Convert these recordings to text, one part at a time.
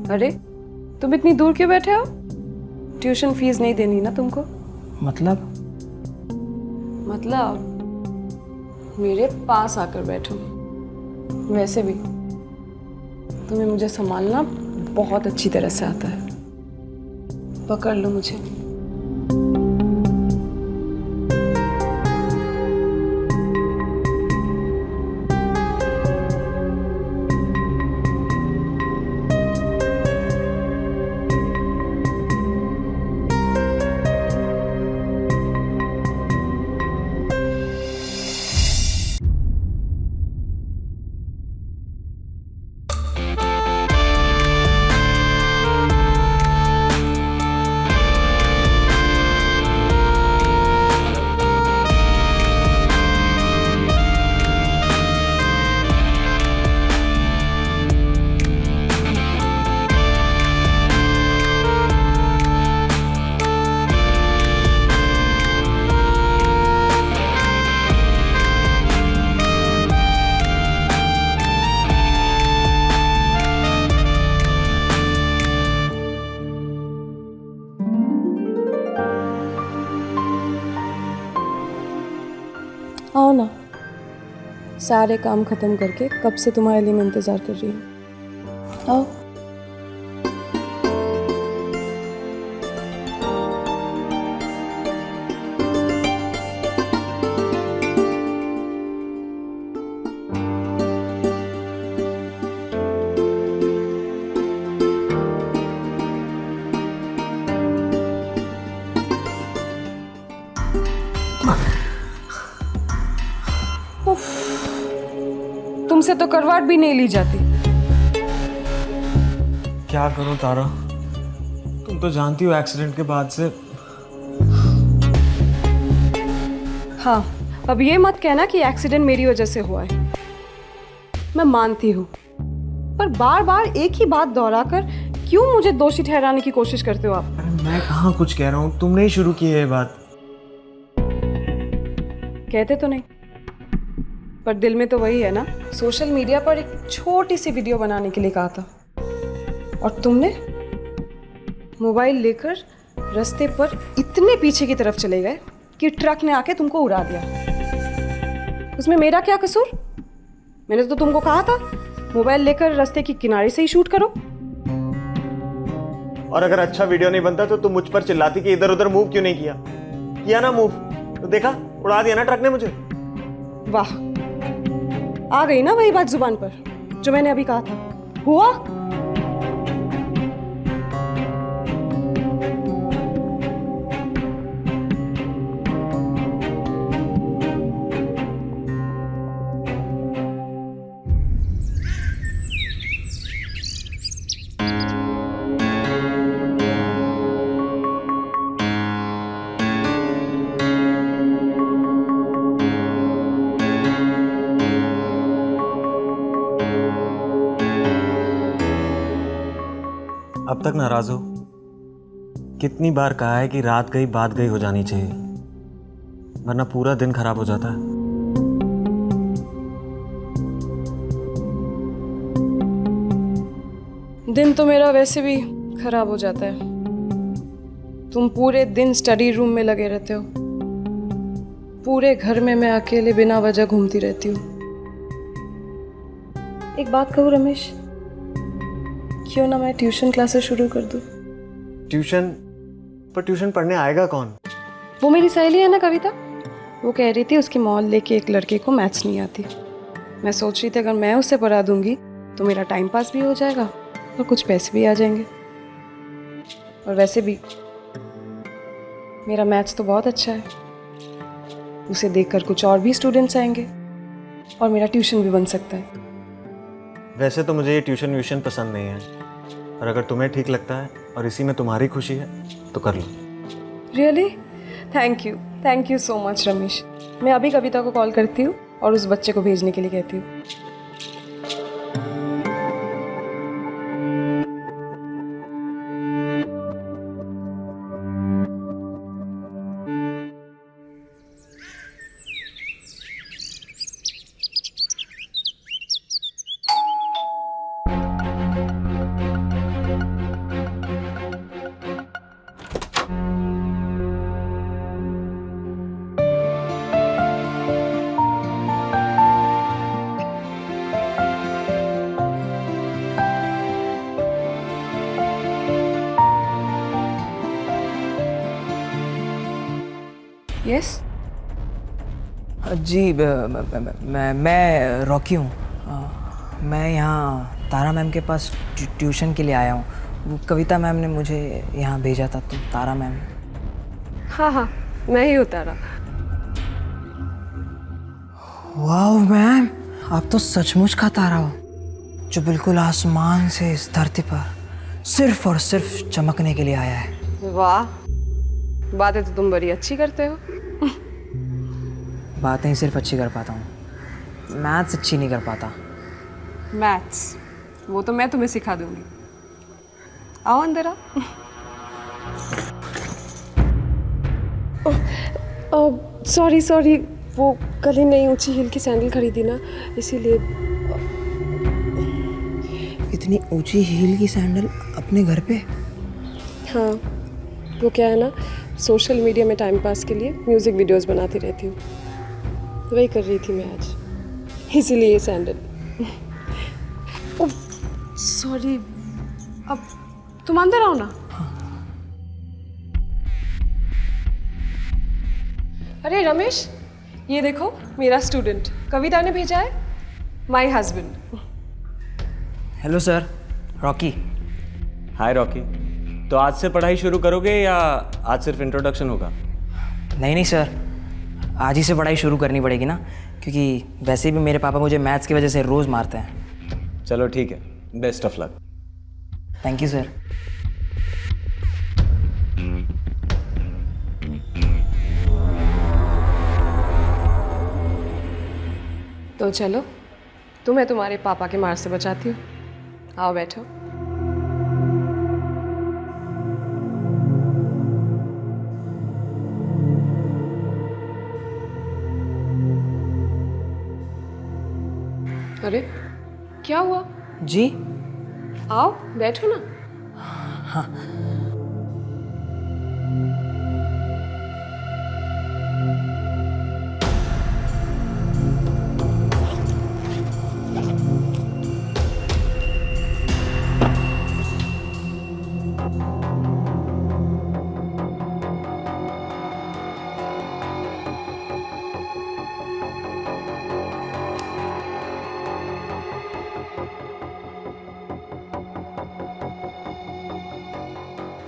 अरे तुम इतनी दूर क्यों बैठे हो? ट्यूशन फीस नहीं देनी ना तुमको? मतलब मेरे पास आकर बैठो। वैसे भी तुम्हें मुझे संभालना बहुत अच्छी तरह से आता है। पकड़ लो मुझे। आओ ना, सारे काम खत्म करके कब से तुम्हारे लिए मैं इंतजार कर रही हूँ। आओ। तुमसे तो करवाट भी नहीं ली जाती। क्या करूं तारा, तुम तो जानती हो एक्सीडेंट के बाद से। हाँ, अब ये मत कहना कि एक्सीडेंट मेरी वजह से हुआ है। मैं मानती हूँ, पर बार बार एक ही बात दोहराकर क्यों मुझे दोषी ठहराने की कोशिश करते हो आप? अरे मैं कहाँ कुछ कह रहा हूँ, तुमने ही शुरू की है ये बात। कहते तो नहीं, पर दिल में तो वही है ना। सोशल मीडिया पर एक छोटी सी वीडियो बनाने के लिए कहा था और तुमने मोबाइल लेकर रास्ते पर इतने पीछे की तरफ चले गए कि ट्रक ने आके तुमको उड़ा दिया। उसमें मेरा क्या कसूर? मैंने तो तुमको कहा था मोबाइल लेकर रास्ते के किनारे से ही शूट करो। और अगर अच्छा वीडियो नहीं बनता तो तुम मुझ पर चिल्लाती कि इधर उधर मूव क्यों नहीं किया। किया ना मूव, तो देखा उड़ा दिया ना ट्रक ने मुझे। वाह, आ गई ना वही बात जुबान पर जो मैंने अभी कहा था। हुआ? अब तक नाराज हो? कितनी बार कहा है कि रात गई बात गई हो जानी चाहिए, वरना पूरा दिन खराब हो जाता है। दिन तो मेरा वैसे भी खराब हो जाता है। तुम पूरे दिन स्टडी रूम में लगे रहते हो। पूरे घर में मैं अकेले बिना वजह घूमती रहती हूँ। एक बात कहूँ रमेश, क्यों ना मैं ट्यूशन क्लासेस शुरू कर दूँ? ट्यूशन? पर ट्यूशन पढ़ने आएगा कौन? वो मेरी सहेली है ना कविता, वो कह रही थी उसकी मोहल्ले के एक लड़के को मैथ्स नहीं आती। मैं सोच रही थी अगर मैं उसे पढ़ा दूंगी तो मेरा टाइम पास भी हो जाएगा और कुछ पैसे भी आ जाएंगे। और वैसे भी मेरा मैथ्स तो बहुत अच्छा है, उसे देखकर कुछ और भी स्टूडेंट्स आएंगे और मेरा ट्यूशन भी बन सकता है। वैसे तो मुझे ये ट्यूशन व्यूशन पसंद नहीं है, और अगर तुम्हें ठीक लगता है और इसी में तुम्हारी खुशी है तो कर लो। Really? Thank you so much Ramesh. मैं अभी कविता को कॉल करती हूँ और उस बच्चे को भेजने के लिए कहती हूँ। यस। जी मैं रॉकी हूँ। मैं यहाँ तारा मैम के पास ट्यूशन के लिए आया हूँ। वो कविता मैम ने मुझे यहाँ भेजा था। तो तारा मैम। हाँ हाँ, मैं ही उतारा। वाह मैम, आप तो सचमुच का तारा हो, जो बिल्कुल आसमान से इस धरती पर सिर्फ और सिर्फ चमकने के लिए आया है। वाह, बातें तो तुम बड़ी अच्छी करते हो। बातें ही सिर्फ अच्छी कर पाता हूँ, मैथ्स अच्छी नहीं कर पाता। मैथ्स वो तो मैं तुम्हें सिखा दूंगी। आओ अंदर आओ। सॉरी सॉरी, वो कल ही नई ऊंची हील की सैंडल खरीदी ना, इसीलिए। इतनी ऊंची हील की सैंडल अपने घर पे? हाँ, वो क्या है ना, सोशल मीडिया में टाइम पास के लिए म्यूज़िक वीडियोस बनाती रहती हूँ, वही कर रही थी मैं आज, इसीलिए ये सैंडल। ओह सॉरी, अब तुम अंदर आओ ना। अरे रमेश, ये देखो मेरा स्टूडेंट कविता ने भेजा है, my husband. Hello sir, Rocky. Hi Rocky, तो आज से पढ़ाई शुरू करोगे या आज सिर्फ इंट्रोडक्शन होगा? नहीं सर, आज ही से पढ़ाई शुरू करनी पड़ेगी ना, क्योंकि वैसे भी मेरे पापा मुझे मैथ्स की वजह से रोज़ मारते हैं। चलो ठीक है, best of luck. Thank you sir. तो चलो, तुम्हें तुम्हारे पापा के मार से बचाती हूँ। आओ बैठो। अरे क्या हुआ? जी? आओ बैठो ना।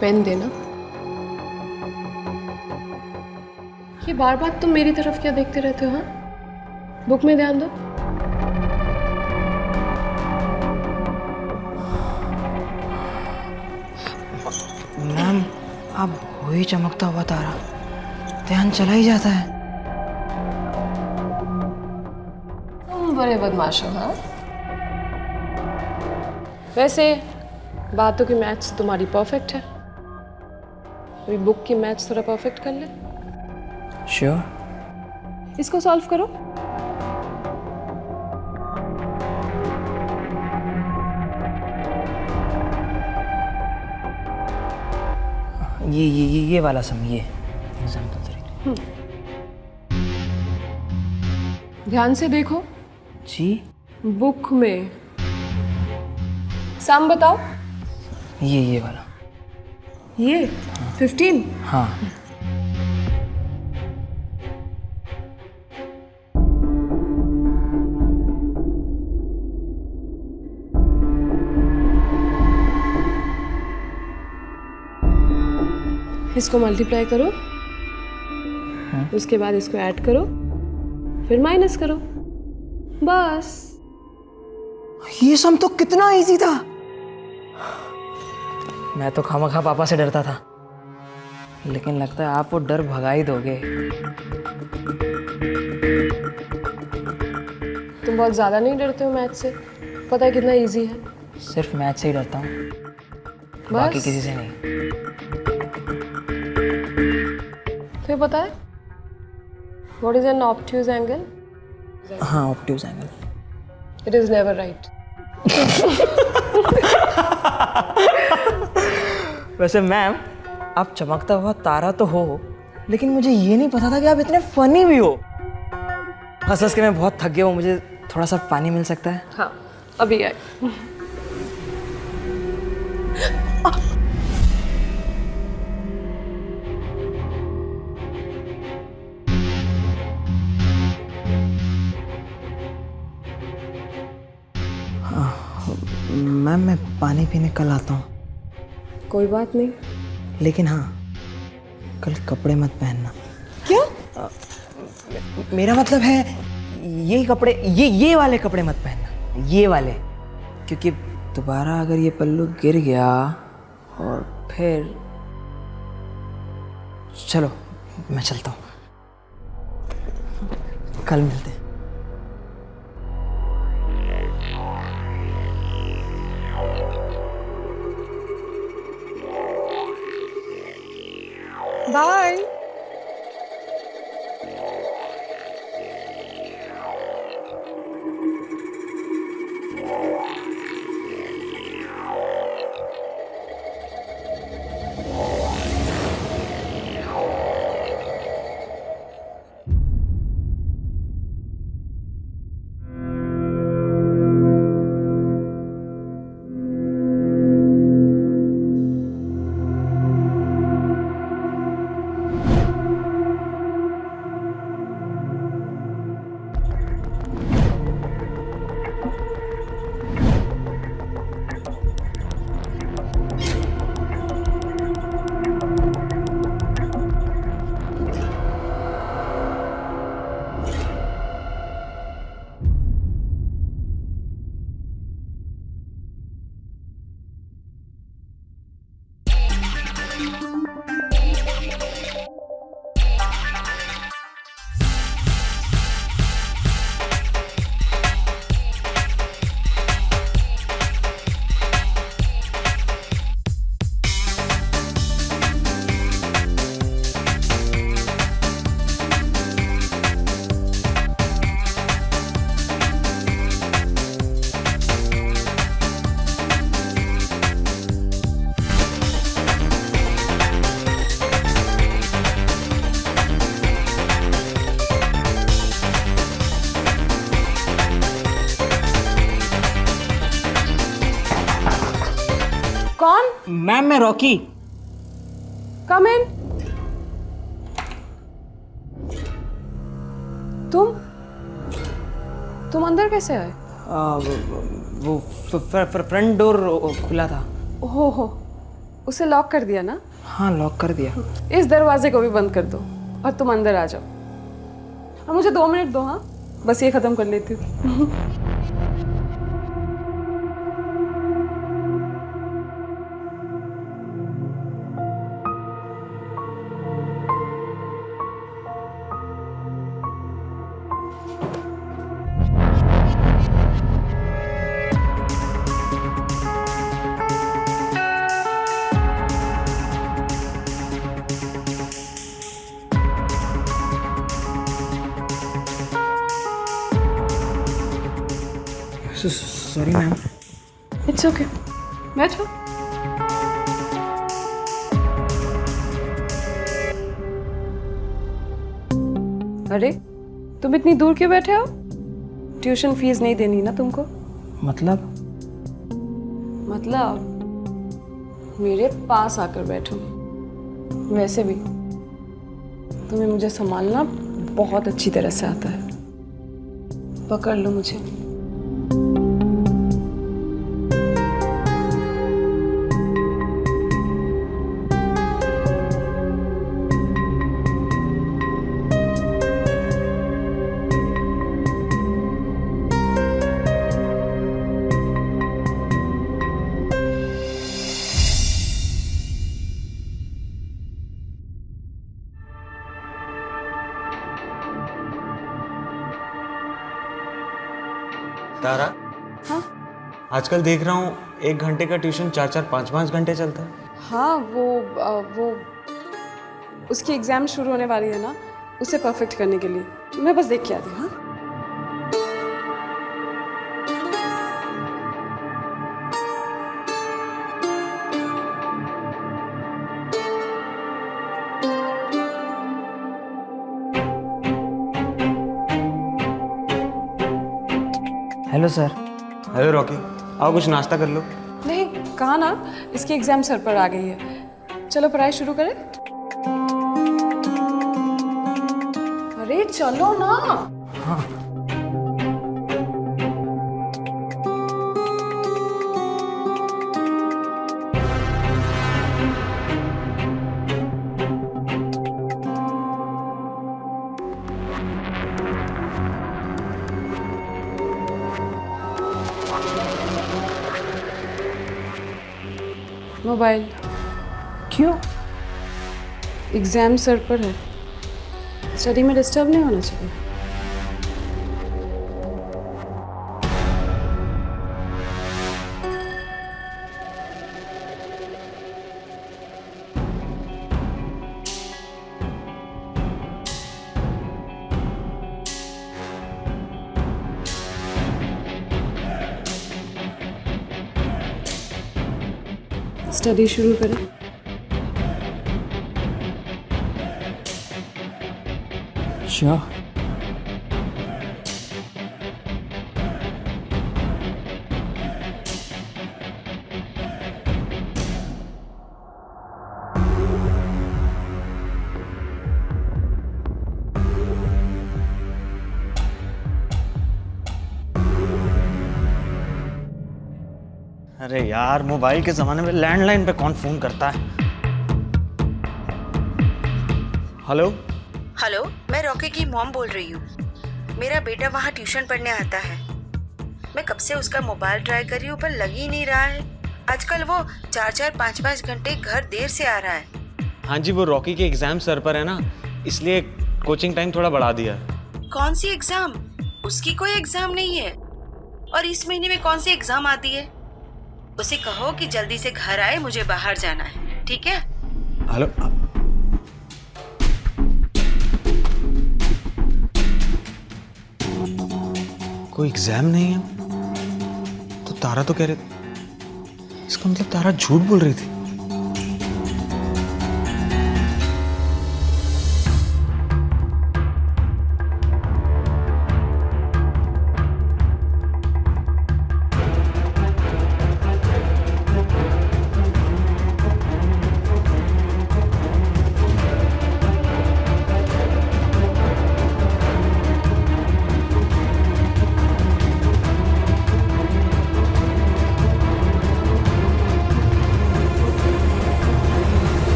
पेन देना। ये बार बार तुम मेरी तरफ क्या देखते रहते हो? हाँ, बुक में ध्यान दो। मैम, आप हो ही चमकता हुआ तारा, ध्यान चला ही जाता है। तुम बड़े बदमाश हो। हाँ, वैसे बातों की मैथ्स तुम्हारी परफेक्ट है, अभी बुक की मैथ्स थोड़ा परफेक्ट कर ले। श्योर। इसको सॉल्व करो। ये वाला सम, ये एग्जाम्पल 3। ध्यान से देखो जी? बुक में सम बताओ। ये वाला। ये 15। हाँ। इसको मल्टीप्लाई करो, उसके बाद इसको ऐड करो, फिर माइनस करो, बस। ये सम तो कितना इजी था। मैं तो खामखा पापा से डरता था, लेकिन लगता है आप वो डर भगा ही दोगे। तुम बहुत ज़्यादा नहीं डरते हो मैथ से? पता है कितना इजी है। सिर्फ मैथ से ही डरता हूँ, बाकी किसी से नहीं। तो पता है what is an obtuse angle? हाँ, obtuse angle. It is never right. वैसे मैम, आप चमकता हुआ तारा तो हो, लेकिन मुझे ये नहीं पता था कि आप इतने फनी भी हो। हंस के मैं बहुत थक गया हूँ, मुझे थोड़ा सा पानी मिल सकता है? हाँ, अभी आए। मैम मैं पानी पीने कल आता हूँ, कोई बात नहीं। लेकिन हाँ कल कपड़े मत पहनना। क्या? मेरा मतलब है ये कपड़े, ये वाले कपड़े मत पहनना, ये वाले, क्योंकि दोबारा अगर ये पल्लू गिर गया और फिर चलो मैं चलता हूँ, कल मिलते हैं। बाय। कौन? मैम मैं रॉकी। कम इन। तुम अंदर कैसे आए? वो फ्रंट डोर खुला था। हो उसे लॉक कर दिया ना? हाँ लॉक कर दिया। इस दरवाजे को भी बंद कर दो और तुम अंदर आ जाओ। और मुझे 2 मिनट दो, हाँ बस ये खत्म कर लेती हूँ। Sorry ma'am. इट्स ओके, बैठो। अरे तुम इतनी दूर क्यों बैठे हो? ट्यूशन फीस नहीं देनी ना तुमको? मतलब मेरे पास आकर बैठो। वैसे भी तुम्हें मुझे संभालना बहुत अच्छी तरह से आता है। पकड़ लो मुझे। तारा, हाँ आजकल देख रहा हूँ 1 घंटे का ट्यूशन 4-4, 5-5 घंटे चलता है। हाँ, वो उसकी एग्जाम शुरू होने वाली है ना, उसे परफेक्ट करने के लिए मैं बस देख के आती हूँ। हाँ हेलो सर। हेलो रॉकी, आओ कुछ नाश्ता कर लो। नहीं, कहा ना इसकी एग्जाम सर पर आ गई है। चलो पढ़ाई शुरू करें। अरे चलो ना। हाँ मोबाइल। क्यों? एग्जाम सर पर है, स्टडी में डिस्टर्ब नहीं होना चाहिए। स्टडी शुरू करें। श्योर। अरे यार, मोबाइल के ज़माने में लैंडलाइन पे कौन फ़ोन करता है? हेलो। हेलो, मैं रॉकी की मॉम बोल रही हूँ। मेरा बेटा वहाँ ट्यूशन पढ़ने आता है। मैं कब से उसका मोबाइल ट्राई कर रही हूँ पर लग ही नहीं रहा है। आजकल वो 4-4, 5-5 घंटे घर देर से आ रहा है। हाँ जी, वो रॉकी के एग्ज़ाम सर पर है ना, इसलिए कोचिंग टाइम थोड़ा बढ़ा दिया है। कौन सी एग्जाम? उसकी कोई एग्जाम नहीं है। और इस महीने में कौन सी एग्जाम आती है? उसे कहो कि जल्दी से घर आए, मुझे बाहर जाना है, ठीक है? हेलो। कोई एग्जाम नहीं है तो तारा तो कह रही, इसका मतलब तारा झूठ बोल रही थी।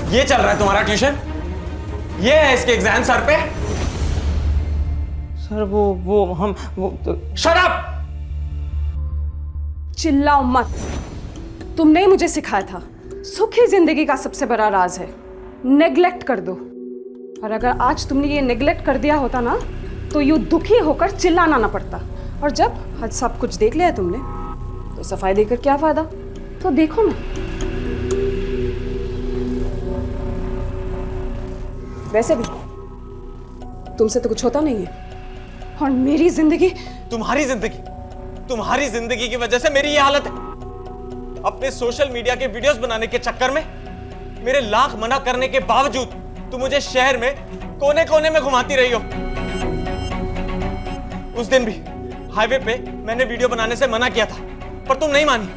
ये चल रहा है तुम्हारा ट्यूशन? ये है इसके एग्जाम सर पे? सर वो शट अप! चिल्लाओ मत। तुमने ही मुझे सिखाया था, सुखी जिंदगी का सबसे बड़ा राज है नेग्लेक्ट कर दो। और अगर आज तुमने ये नेग्लेक्ट कर दिया होता ना, तो यूं दुखी होकर चिल्लाना ना पड़ता। और जब आज सब कुछ देख लिया है तुमने, तो सफाई देकर क्या फायदा? तो देखो ना। वैसे भी तुमसे तो कुछ होता नहीं है, और मेरी जिंदगी। तुम्हारी जिंदगी की वजह से मेरी ये हालत है। अपने सोशल मीडिया के वीडियोस बनाने के चक्कर में मेरे लाख मना करने के बावजूद तुम मुझे शहर में कोने कोने में घुमाती रही हो। उस दिन भी हाईवे पे मैंने वीडियो बनाने से मना किया था, पर तुम नहीं मानी,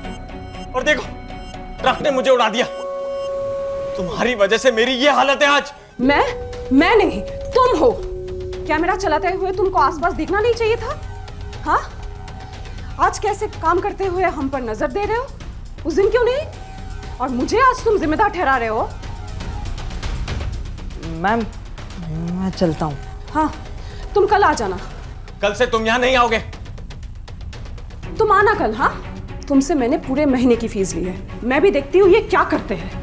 और देखो ट्रक ने मुझे उड़ा दिया। तुम्हारी वजह से मेरी ये हालत है आज। मैं नहीं, तुम हो। कैमरा चलाते हुए तुमको आसपास दिखना नहीं चाहिए था? हाँ, आज कैसे काम करते हुए हम पर नजर दे रहे हो, उस दिन क्यों नहीं? और मुझे आज तुम जिम्मेदार ठहरा रहे हो। मैम, मैं चलता हूँ। हाँ, तुम कल आ जाना। कल से तुम यहां नहीं आओगे। तुम आना कल। हाँ, तुमसे मैंने पूरे महीने की फीस ली है। मैं भी देखती हूँ ये क्या करते हैं।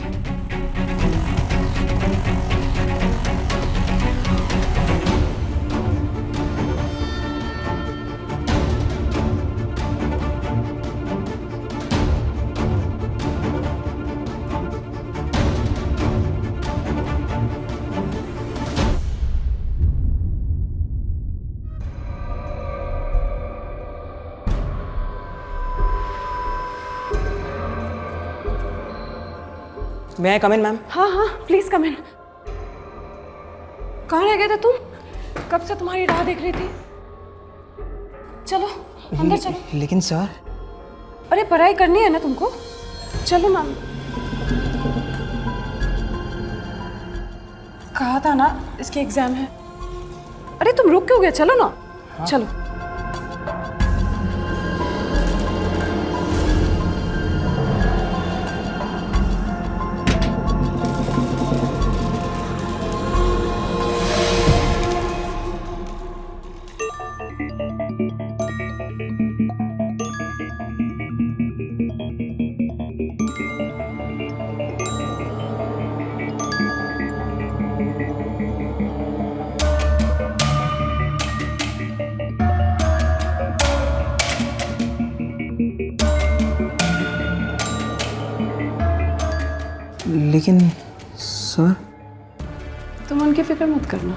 मैं आई कम इन मैम? हाँ हाँ, प्लीज कम इन। कहाँ रह गए थे तुम? कब से तुम्हारी राह देख रही थी। चलो अंदर चलो। लेकिन सर। अरे पढ़ाई करनी है ना तुमको, चलो ना। कहा था ना इसके एग्जाम है। अरे तुम रुक क्यों गए? चलो ना। हाँ? चलो। लेकिन सर, तुम उनकी फिक्र मत करना,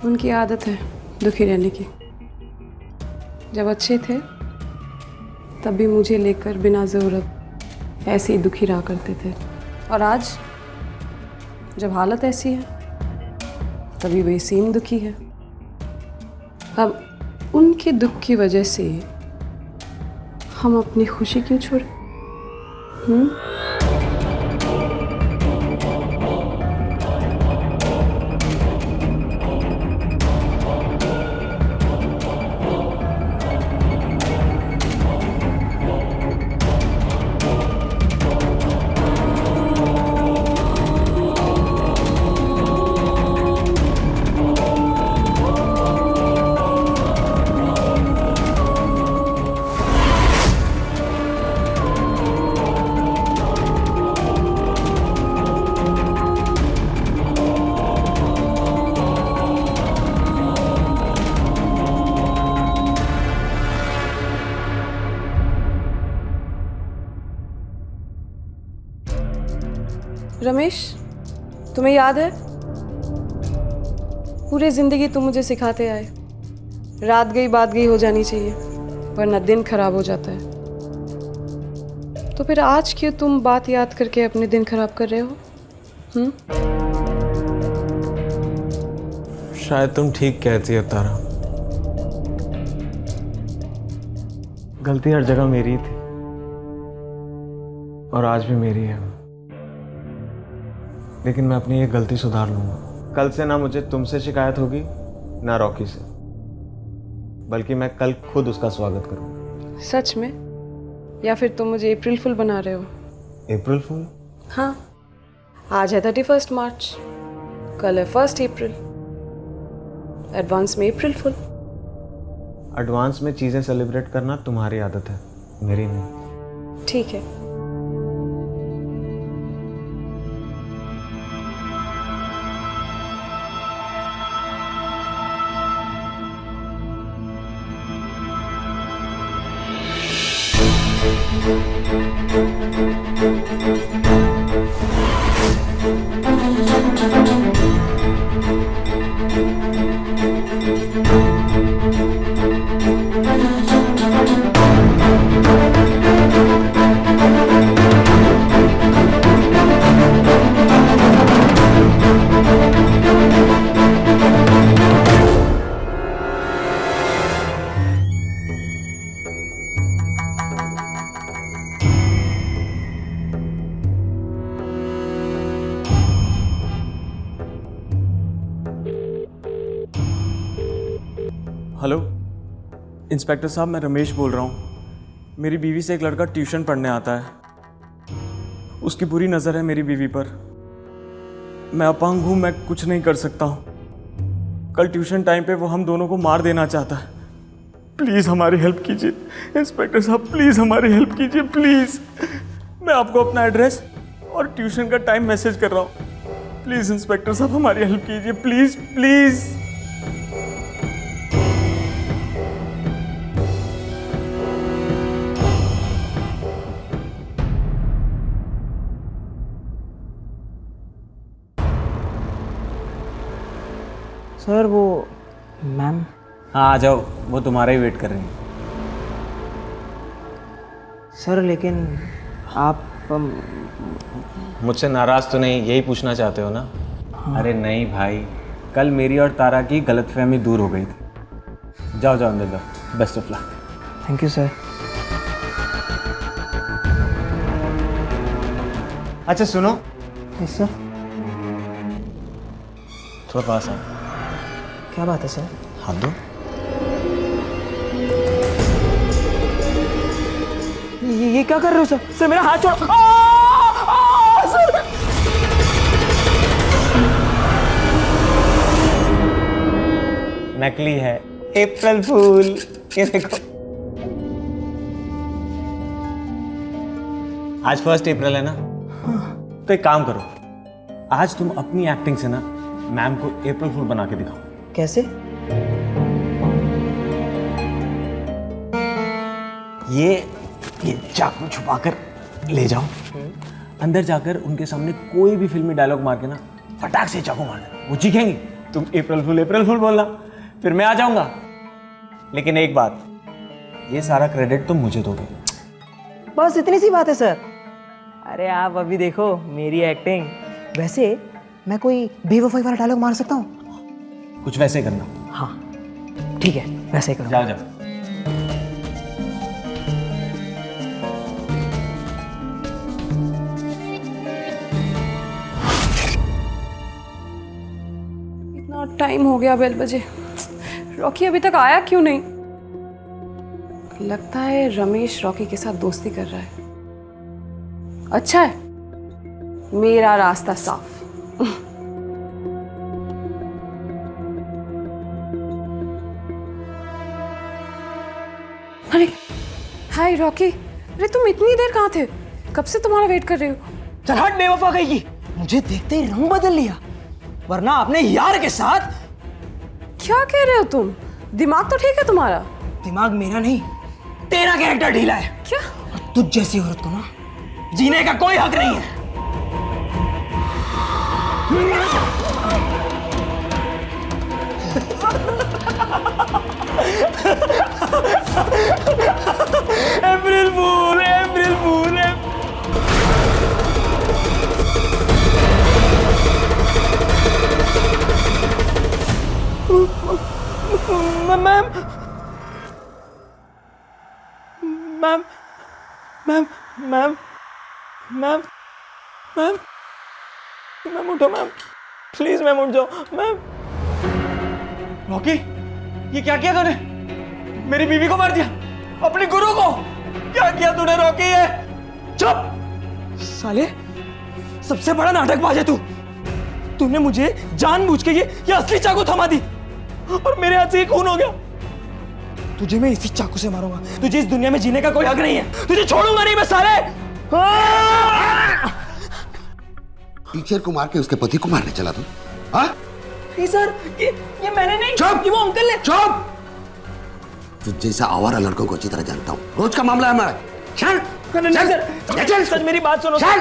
उनकी आदत है दुखी रहने की। जब अच्छे थे तब भी मुझे लेकर बिना ज़रूरत ऐसे ही दुखी रहा करते थे, और आज जब हालत ऐसी है तभी वही सेम दुखी है। अब उनके दुख की वजह से हम अपनी खुशी क्यों छोड़ें? रमेश, तुम्हें याद है, पूरी जिंदगी तुम मुझे सिखाते आए, रात गई बात गई हो जानी चाहिए, वरना दिन खराब हो जाता है। तो फिर आज क्यों तुम बात याद करके अपने दिन खराब कर रहे हो? शायद तुम ठीक कहती हो तारा, गलती हर जगह मेरी थी और आज भी मेरी है, लेकिन मैं अपनी ये गलती सुधार लूंगा। कल से ना मुझे तुमसे शिकायत होगी ना रॉकी से, बल्कि मैं कल खुद उसका स्वागत करूंगा। सच में? या फिर तुम मुझे अप्रैल फुल बना रहे हो? अप्रैल फूल? हाँ, आज है 31 मार्च, कल है 1 अप्रैल। एडवांस में अप्रैल फुल। एडवांस में चीजें सेलिब्रेट करना तुम्हारी आदत है, मेरी नहीं। ठीक है। हेलो इंस्पेक्टर साहब, मैं रमेश बोल रहा हूँ। मेरी बीवी से एक लड़का ट्यूशन पढ़ने आता है, उसकी बुरी नज़र है मेरी बीवी पर। मैं अपंग हूँ, मैं कुछ नहीं कर सकता हूँ। कल ट्यूशन टाइम पे वो हम दोनों को मार देना चाहता है। प्लीज़ हमारी हेल्प कीजिए इंस्पेक्टर साहब, प्लीज़ हमारी हेल्प कीजिए प्लीज़। मैं आपको अपना एड्रेस और ट्यूशन का टाइम मैसेज कर रहा हूँ। प्लीज़ इंस्पेक्टर साहब हमारी हेल्प कीजिए, प्लीज़ प्लीज़। सर वो मैम। हाँ आ जाओ, वो तुम्हारा ही वेट कर रही हैं। सर लेकिन आप मुझसे नाराज तो नहीं, यही पूछना चाहते हो ना? हाँ। अरे नहीं भाई, कल मेरी और तारा की गलतफहमी दूर हो गई थी। जाओ जाओ अंदर जाओ, best of luck. Thank you sir. अच्छा सुनो। Yes sir. थोड़ा पास आओ। क्या बात है सर? हाथ दो। ये क्या कर रहे हो सर? सर मेरा हाथ छोड़ो। सर नकली है, अप्रैल फूल। ये देखो, आज 1 अप्रैल है ना? हाँ। तो एक काम करो, आज तुम अपनी एक्टिंग से ना मैम को अप्रैल फूल बना के दिखाओ। कैसे? ये चाकू छुपाकर ले जाओ अंदर जाकर उनके सामने कोई भी फिल्मी डायलॉग मार के ना फटाक से चाकू मार देना, वो चीखेंगी, तुम अप्रैल फूल बोलना, फिर मैं आ जाऊंगा। लेकिन एक बात, ये सारा क्रेडिट तुम मुझे दोगे। बस इतनी सी बात है सर। अरे आप अभी देखो मेरी एक्टिंग। वैसे मैं कोई बेवफाई वाला डायलॉग मार सकता हूँ? कुछ वैसे करना। हाँ ठीक है, वैसे करो। जाओ जाओ। इतना टाइम हो गया बेल बजे, रॉकी अभी तक आया क्यों नहीं? लगता है रमेश रॉकी के साथ दोस्ती कर रहा है। अच्छा है, मेरा रास्ता साफ। अरे हाय रॉकी, अरे तुम इतनी देर कहाँ थे? कब से तुम्हारा वेट कर रही हूँ। चल हट बेवफा कहीं की, मुझे देखते ही रंग बदल लिया, वरना अपने यार के साथ। क्या कह रहे हो तुम? दिमाग तो ठीक है तुम्हारा? दिमाग मेरा नहीं, तेरा कैरेक्टर ढीला है। क्या? और तुझ जैसी औरत को ना जीने का कोई हक नहीं है। अप्रैल फूल। मैम उठो मैम, प्लीज मैम उठ जाओ मैम। रॉकी, ये क्या किया तूने? मेरी बीवी को मार दिया, अपने गुरु को। क्या किया तूने रॉकी? ये चुप साले, सबसे बड़ा नाटकबाज है तू। तूने मुझे जानबूझ के ये असली चाकू थमा दी और मेरे हाथ से ये खून हो गया। तुझे मैं इसी चाकू से मारूंगा। तुझे इस दुनिया में जीने का कोई हक नहीं है। तुझे छोड़ूंगा नहीं मैं साले। टीचर को मार के उसके पति को मारने चला तू? हाँ? सर ये मैंने नहीं। चुप! ये वो अंकल है। चुप! तुझ जैसा आवारा लड़कों को अच्छी तरह जानता हूँ। रोज का मामला है हमारा। चल! नहीं सर, सर मेरी बात सुनो। चल!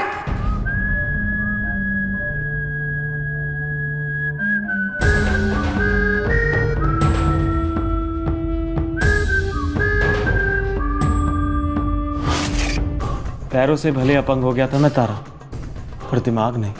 पैरों से भले अपंग हो गया था मैं तारा, पर दिमाग नहीं।